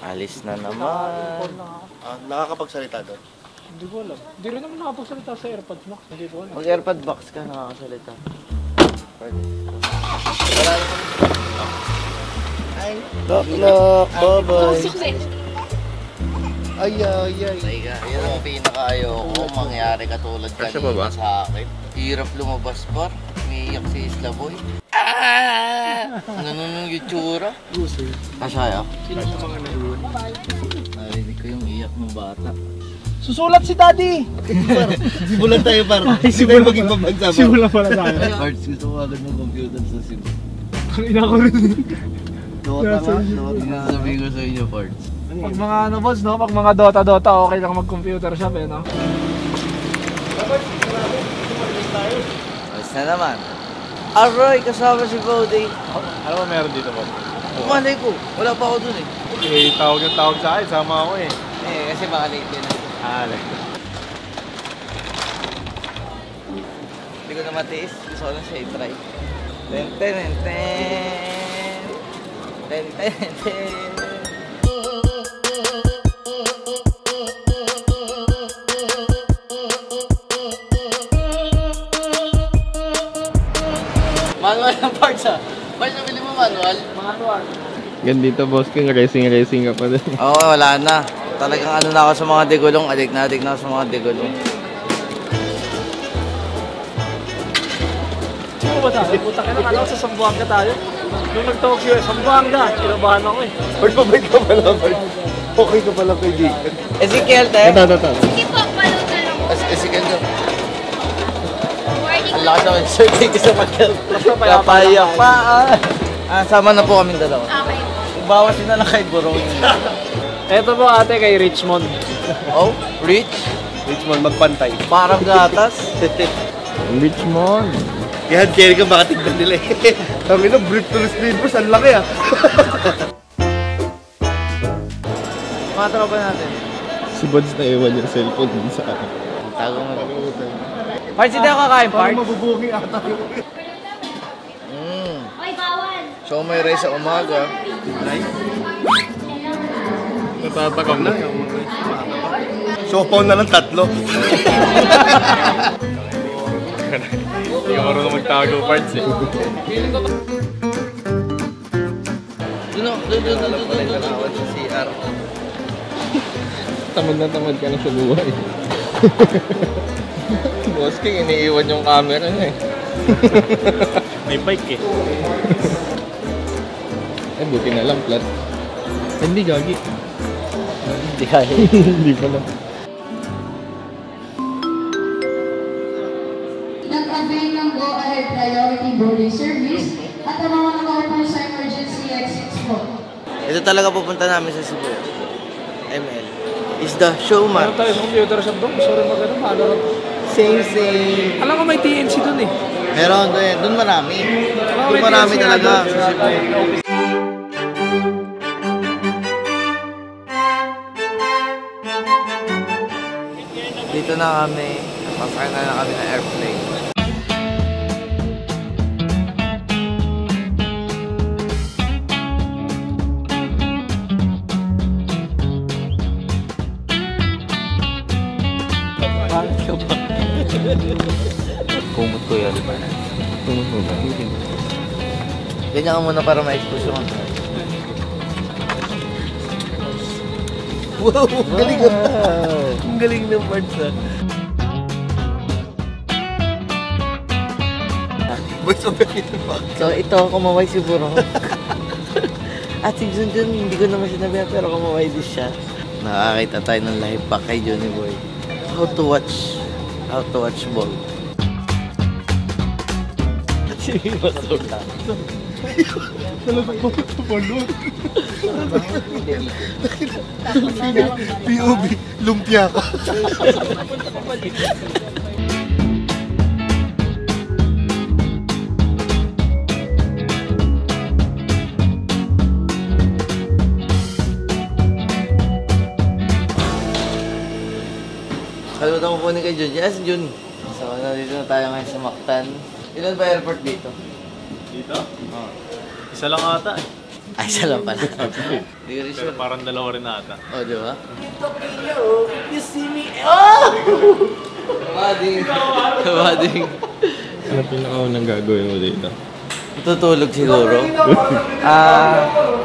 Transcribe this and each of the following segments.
Alis na naman. Nakakapagsalita doon? Hindi ko alam. Hindi rin naman nakapagsalita sa AirPods Max. Hindi ko alam. Mag-AirPod box ka, nakakasalita. Ay, lock, bye-bye. Ay. Teka, yan ang pinaka-ayoko mangyari katulad kanina sa akin. Hirap lumabas par. Umiiyak si Isla Boy. Ganun yung itsura. Kasaya? Sino sa mga naiwan? Narinig ko yung iyak ng bata. Susulat si Daddy! Simulan tayo par. Hindi tayo maging pambansa par. Simula pala tayo. Parts, gusto ko agad ng computer sa sim. Ang ina ko rin. Dota nga. Sabi ko sa inyo, Parts. Pag mga ano boss, no? Pag mga Dota, okay lang mag-computer shop eh, no? Alis na naman. Aroy, kasama si Bode. Ano ba meron dito ba? Umalay ko, wala pa ako dun eh. Eh, tawag sa akin, sama ako eh. Kasi baka late din. Like. Hindi ko na matiis, gusto ko na siya i-try. Ten. Manual ng parts ah. Parts, nabili mo manual? Manual. Gandito boss king, racing ka pa din. Oo, wala na. Talagang ano na ako sa mga degulong. Adik na ako sa mga degulong. Sino ba tayo? Puta ka na, kala ko sa Sambuanga tayo. Nung nag-talk siya, Sambuanga. Kinabahan ako eh. Bart, pabay ka pala Bart. Okay ka pala kaibigan. Ezekiel, te? Ito. Sige po, palutan ako. Ezekiel ko. Warning Ang lakas naman, sir. Thank you so much. Basta Papaya pa. Sama na po kami dalawa. Okay. Bawas din na lang kay Burong. Eto po ate kay Richmond. Oh, Rich? Richmond, magpantay. Parang gatas. Richmond. Yan, carry ka, baka tignan nila eh. Kami na, brief to the sleepers, ang laki ah. Mga tropa natin. Si Bods na iwan yung cellphone dun sa akin. Tago mo. Parts, hindi ako kakain, Parang Parts. mabubuking ata yung... Ay, bawal. So, may rice sa umaga. Natatakam na yung Sopaw na lang 3. Hindi ka marunong magtago parts eh. Doon sa CR. Tamad ka na sa buhay. Boss king, iniiwan yung camera niya eh. May bike eh. Buti na lang flat. Hindi gagi. Hindi kaya. Hindi pala. Nag-avail ng go-ahead priority boarding service at ang mga nakaupo sa emergency exits po. Ito talaga pupunta namin sa Cebu. ML. Is the showman. Meron tayo sa computer shop doon. Gusto rin mag-ano, paano rin. Same. Alam ko may TNC doon eh. Meron doon marami. Doon marami talaga sa Cebu. Dito na kami. Pasakay na kami ng airplane. Kumot ko yan. Kumot mo ba? Ganyan ka muna para ma-expose yung ano. Wow! Galing ka! Ang galing ng parts ah. So ito, kumaway si Burong. At si Junjun, hindi ko naman sinabi pero kumaway din siya. Nakakita tayo ng live pack kay Johnny Boy. How to watch ball. Sige, masura. POV, lumpia ka. Kalimutan mo po ni kay Jun. Yes, Jun. So, nandito na tayo ngayon sa Mactan. Ilan ba airport dito? Dito? Isa lang ata eh. Ay, isa lang pala. Hindi ko rin sure. Parang dalawa rin ata. Oh, di ba? You see me? Oh! Bading. Ano pinakaunang gagawin mo dito? Tutulog siguro.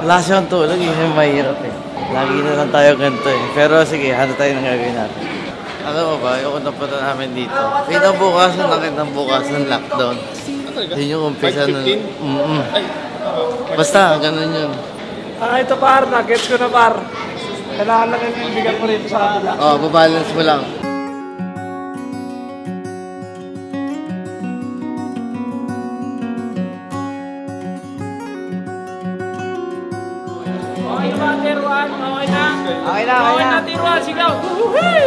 Wala siyang tulog. Yun yung mahirap eh. Lagi na lang tayo ganito eh. Pero sige, ano tayo nang gagawin natin? Alam mo ba, yung punta namin dito. Pinabukasan na ng lockdown. Yun yung umpisa nun. Basta, ganun yun. Ito par, nuggets ko na par. Kailangan lang yung bigyan ko rito sa kabila. Oh, babalance mo lang. Okay na ba, Tiruan? Okay na? Okay na, Okay na, Tiruan. Sigaw. Okay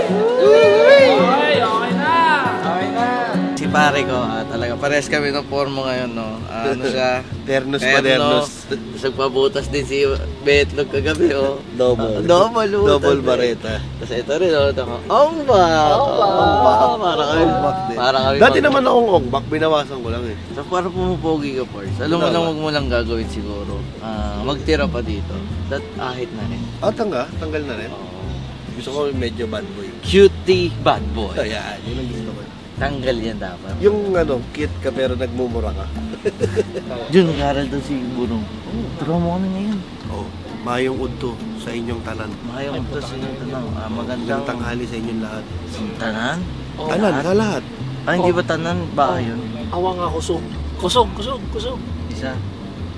na. Si pare ko, talaga, pares kami ng forma ngayon, no? Ano siya? Ternos modernos. Nagpabutas din si Betlog kagabi, oh. Double. Double bareta. Tapos ito rin, oh. Ongbak! Para kami. Dati naman akong ongbak, binawasan ko lang eh. So, para pumupogi ka, Pars. Alam mo lang, huwag mo lang gagawin siguro. Magtira pa dito. Ahit na rin. Tanggal na rin. Gusto ko medyo bad boy. Cutie bad boy. Ayan, yun ang gusto ko. Tanggal yan dapat. Yung cute ka pero nagmumura ka. Jun, karal daw si Burong. Turo mo kami ngayon. Mayong udto sa inyong tanan. Mayroon ito sa inyo tanong. Magandang tanghali sa inyong lahat. Tanan? Tanan, sa lahat. Hindi ba tanan? Ba yun? Awa nga kusog. Kusog. Isa.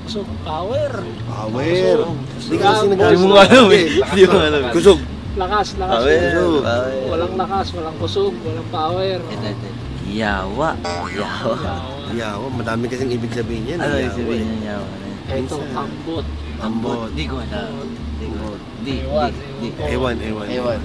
Kusog. Power. Power. Hindi ka kasi Hindi mo alam eh. Hindi mo alam. Kusog. Lakas. Kusog. Walang lakas, walang kusog, walang power. Yawa. Yawa, madami kasing ibig sabihin yan. Ano yawa yung sabihin eh. niya yawa? Ito, ambot. Ambot. Di ko alam. Di. Ewan. Ewan.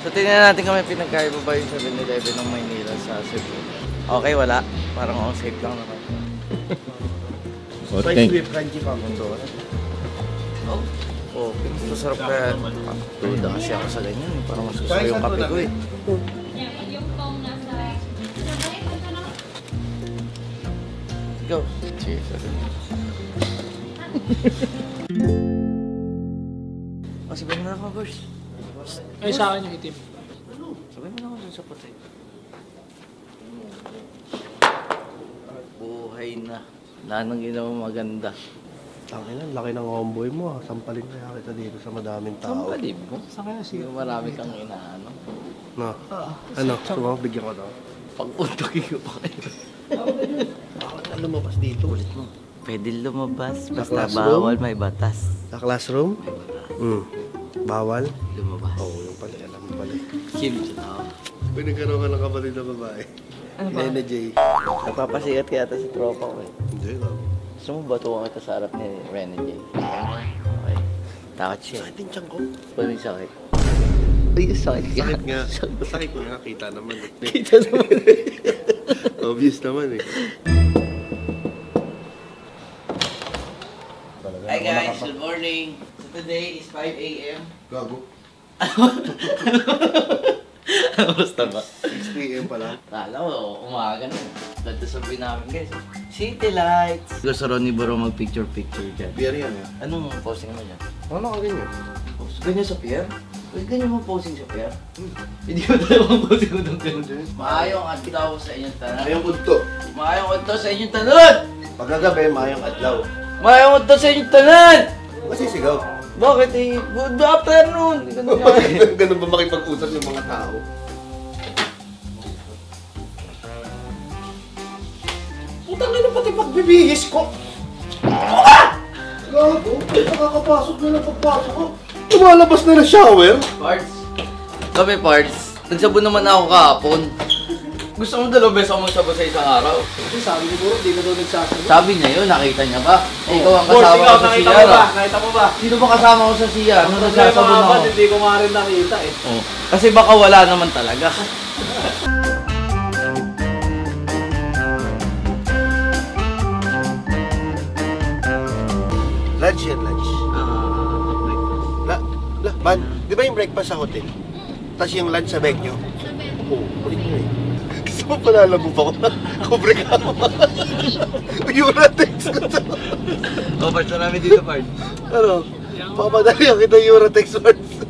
So, tingnan natin kung may pinagkaiba ba yung 7-Eleven ng Maynila sa Cebu. Okay, wala. Parang all safe lang naman. Spicy with crunchy pangkonto. Oh, masarap kaya. Duda kasi ako sa ganyan. Parang masusaw yung kape ko eh. Yung tong nasa... Go. Cheers. Oh, sabihin mo na ako, Burs. Ay, sa akin yung itim. Sabihin mo na ako sa puti. Buhay na. Wala nang ginawa maganda. Laki ng homeboy mo. Sampalin kaya kita dito sa madaming tao. Sampalin mo? Saan kaya siya? Marami kang inaano. No. Ano? Sumama, bigyan ko daw. Pag-untugin ko pa kayo. Bakit ka lumabas dito? Ulit mo. Pwede lumabas. Sa Basta classroom? bawal may batas. Sa classroom? Bawal? Lumabas. Oo, yung pala. Alam mo pala. Kim sa tao. Pwede ka ka ng kapatid na babae. Ano ba? Nene J. Nagpapasikat kaya ito sa tropa ko eh. Hindi lang. Gusto mo batukan kita sa harap ni Rene J? Okay. Takot siya. Sakit yung tiyan ko. Paano yung sakit? Ay, sakit ka. Sakit nga. Sakit ko nga. Kita naman eh. Kita naman. Obvious naman eh. Hi guys, good morning. So today is 5 a.m. Gago. Basta ba? 6 p.m. pala. Kala ko, umaga na. Ganito sabihin namin guys. City lights! Gusto ron ni Bro mag-picture-picture dyan. Beer yan eh. Anong posting mo dyan? Ano ka ganyan? Ganyan sa pier? Ganyan mo posing sa pier? Hindi ko talagang posting ko ng ganyan. Maayong adlaw sa inyong tanan. Mayong udto. Maayong adlaw sa inyong tanan! Pagkagabi, mayong adlaw. Maayong adlaw sa inyong tanan! Masisigaw. Bakit eh? Good afternoon! Hindi ka nangyari. Ganun ba makipag-usap yung mga tao? Putang ina pati pagbibihis ko! Gago, nakakapasok na lang pagpasok ko. Lumalabas na na shower. Parts. Kami parts. Nagsabon naman ako kahapon. Gusto mo 2 beses ako magsabon sa isang araw. Kasi sabi ni Buro, di ka daw nagsasabi. Sabi niya yun, nakita niya ba? Eh, ikaw ang Boss, kasama ikaw, ko sa nakita CR. mo ba? Nakita mo ba? Sino ba kasama ko sa CR? Nung nagsasabon ako. Hindi ko nga rin nakita eh. Oh. Kasi baka wala naman talaga. Lunch yan, lunch. Man, di ba yung breakfast sa hotel? Tapos yung lunch sa venue? Oo, ulit nyo eh. Gusto mo palalabog ako na kubre ka mo. Euratex ko to. Parts na namin dito, Parts. Ano? Papadali ako kita Euratex parts.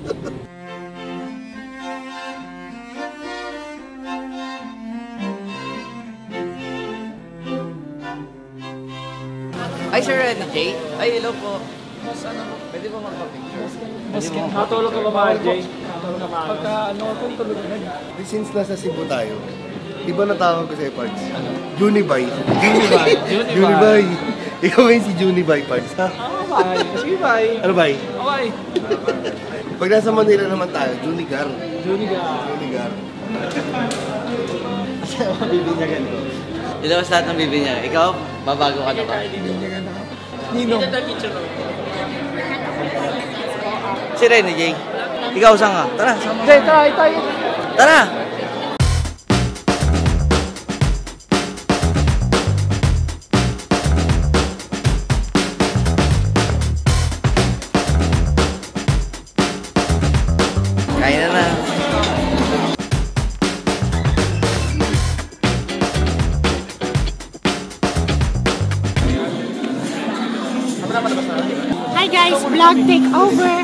Ay, Sir Jay. Ay, hello po. Pwede ba magpa-picture? Natulog ka ba ba, Jay? Natulog ka ba? Pagka ano, tulog na. Since nasa Cebu tayo, iba na tawag ko sa'yo, Parts. Junibay. Junibay. Ikaw ngayon si Junibay, Parts, ha? Bye. Sige, bye. Ano, bay? Okay. Pag nasa Manila naman tayo, Junigar. Juniga. Junigar. Bibinyagan ko. Ilabas lahat ng bibi niya. Ikaw, babago ka na ba? Nino. Si Rene, Jay. Ikaw, saan ka? Tara, sama. Jay, tayo. Tara! Kain na na. Hi guys, vlog takeover.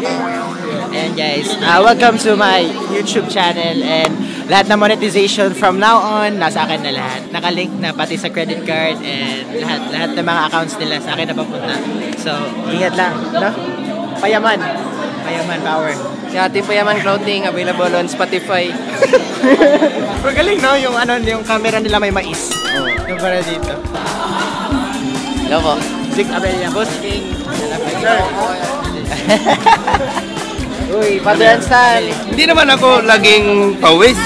And guys, welcome to my YouTube channel and lahat ng monetization from now on nasa akin na lahat. Nakalink na pati sa credit card and lahat ng mga accounts nila sa akin na papunta. So, ingat lang, no? Payaman power. Si ating Payaman Clothing available on Spotify. Pero galing no, yung camera nila may mais. Yung para dito. Hello po. Zig Abella, Boss King. Uy, Padre Stan. Hindi naman ako laging pawis.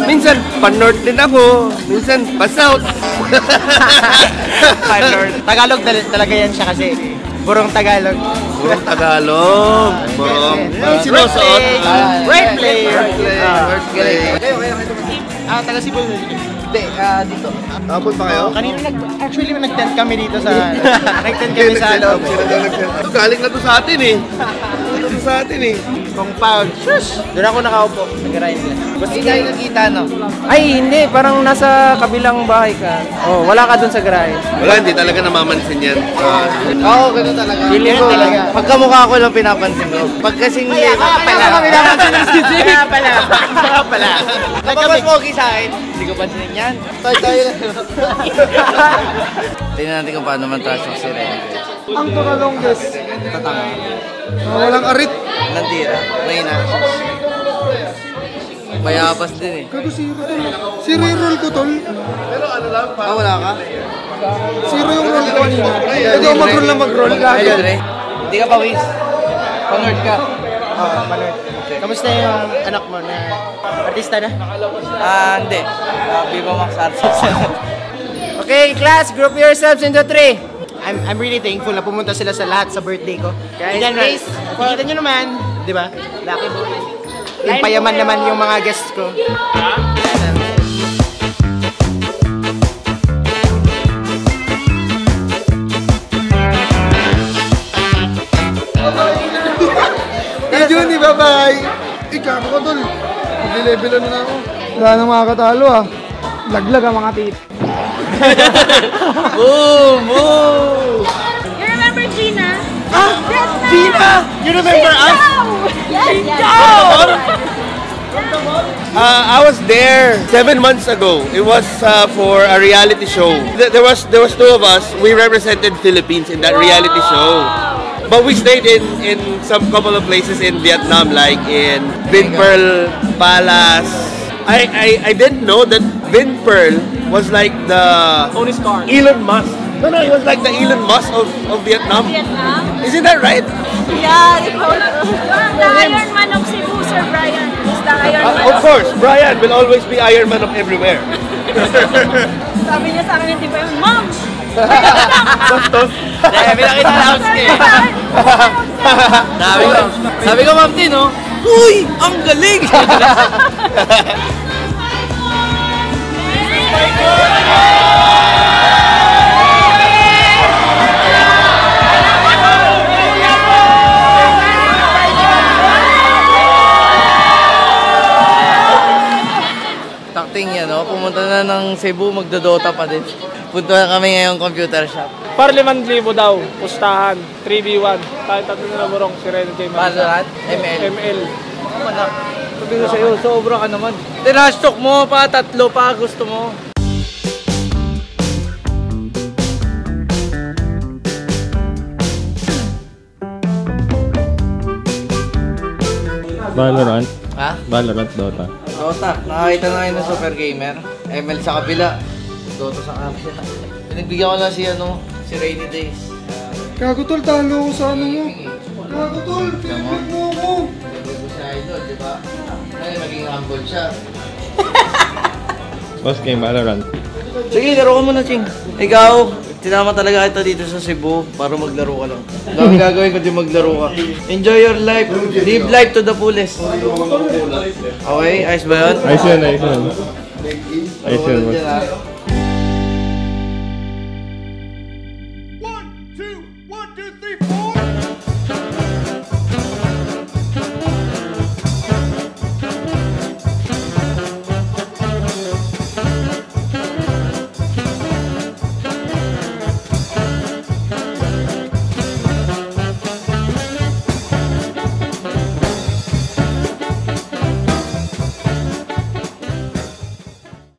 Minsan pan-north din ako, minsan pa-south. Pan-north. Tagalog talaga yan siya kasi. Burong Tagalog. Burong Tagalog. Burong sinusuot. Wordplay. Wordplay. Taga Cebu. Hindi, dito. Tapon pa kayo? Kanina actually nag-tent kami dito sa nag-tent kami sa loob. Galing na to sa atin eh. Ito sa atin eh. Compound. Shush! Doon ako nakaupo. Nag-ride lang. Basta tayo nagkita, no? Ay, hindi. Parang nasa kabilang bahay ka. Oh, wala ka doon sa garage. Wala, hindi talaga namamansin yan. Oo, gano'n talaga. Feeling ko talaga. Pagkamukha ko lang pinapansin ko. Pag kasing liit. Kaya pala. Kapag mas pogi sa akin, hindi ko pansinin yan. Tayo na. Tingnan natin kung paano man trash talk si Rene. Ang tumalongges. Tatanga. Walang arit. Nandira. Mahina. Mayapas din eh. Kago zero tol. Zero yung roll ko tol. Wala ka? Zero yung roll ko kanina. Ito mag-roll na mag-roll. Ayun, Re. Hindi ka pawis. Pang-nerd ka. Manord. Kamusta yung anak mo na artista na? Hindi. Viva Max Arts. Okay, class, group yourselves into 3. I'm really thankful na pumunta sila sa lahat sa birthday ko. Guys, And then, please. Nakikita nyo naman, di ba? Lucky boy. Yung payaman naman yung mga guests ko. Hey Juni, bye-bye! Ikaw ko tol. Mag-level na ako. Wala nang makakatalo ah. Laglag ang mga tit. Boom! Boom! You remember Gina? Gina! You remember us? I was there 7 months ago. It was for a reality show. There was 2 of us. We represented Philippines in that reality show. But we stayed in some couple of places in Vietnam, like in Vinpearl Palace. I didn't know that Vinpearl was like the Tony Stark. Elon Musk. No, it was like the Elon Musk of Vietnam. Vietnam? Isn't that right? Yeah, the Iron Man of Cebu, Sir Brian. He's the Iron Man. Of course, Brian will always be Iron Man of everywhere. Sabi niya sa akin, hindi pa yun, Mom! Tostos. Pinakita na ako siya. Sabi ko, Ma'am Tin, oh. Uy! Ang galing! ng Cebu, magdodota pa din. Punta na kami ngayong computer shop. Par 5,000 daw, pustahan, 3v1. Tayo tatlo na burong, si Ren J. Valorant? ML? ML. Manak. Sabi ko sa'yo, sobra ka naman. Tinastok mo pa, 3 pa, gusto mo. Valorant. Ha? Valorant, Dota. Dota. Nakakita na kayo ng Super Gamer. ML sa kabila. Dota sa kabila. Pinagbigyan ko lang si Rainy Days. Kagutol, talo ko sa ano mo. Kagutol, pinipig mo ako. Pinipig sa idol, di ba? Ay, maging humble siya. Boss game, Valorant. Sige, laro ka muna, Ching. Ikaw, tinama talaga kita dito sa Cebu para maglaro ka lang. Dami gagawin kundi maglaro ka. Enjoy your life. Live life to the fullest. Okay, ayos ba yun? Ayos yun, ayos yun. Ayos yun, boss. Yan, ha?